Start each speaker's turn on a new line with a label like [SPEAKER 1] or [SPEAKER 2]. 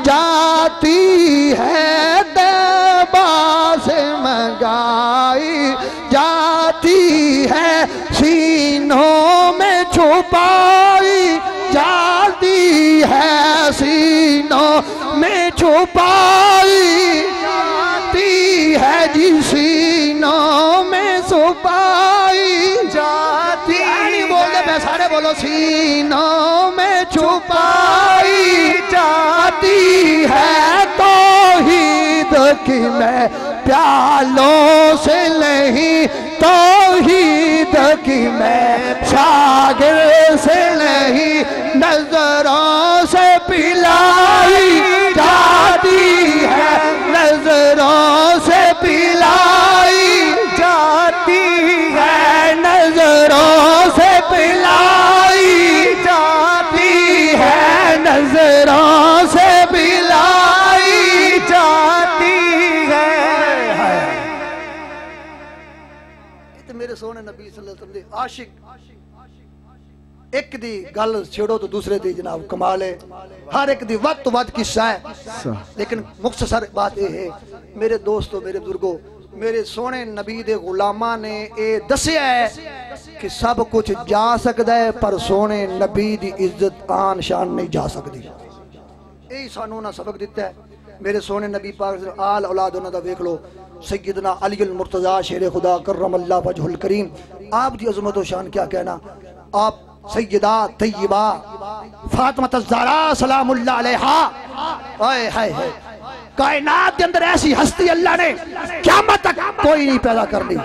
[SPEAKER 1] जाती है, तैबा से मंगाई जाती है, सीनों में छुपाई जाती है, सीनों में छुपाई जाती है जी, सीनों में छुपाई जाती है। नहीं बोलते मैं सारे बोलो, सीनों में छुपाई जाती है, तौहीद की मैं प्यालों से नहीं, तौहीद की मैं सागर से नहीं, नजरों से पिलाई जाती है, नजरों से पिलाई जाती है, नजरों से पिलाई जाती है, नजरों से पिलाई जाती है। ये मेरे सोने नबी सल्लल्लाहु अलैहि वसल्लम दे आशिक एक दी गल छेड़ो तो दूसरे दी जनाब कमाल है, हर एक दी वक्त तो वक्त किस्सा है। लेकिन मुख्तसर बात यह है मेरे दोस्तों, मेरे बुजुर्गों, मेरे सोने नबी दे गुलामा ने ये दसिया है कि सब कुछ जा सकता है पर सोने नबी दी इज्जत आन शान नहीं जा सकती। यही सानू ना सबक दिता है। मेरे सोने नबी पाक आल औलाद उन्हां दा वेख लो, सैयदना अली अल मुर्तजा शेर खुदा करमल्लाहु वजहुल करीम, आप दी अजमत व शान क्या कहना। आप सैयदा तैयबा फातिमा ज़हरा सलामुल्लाह अलैहा, ओए हाय कायनात के अंदर ऐसी हस्ती अल्लाह ने क़यामत तक कोई नहीं पैदा कर दी।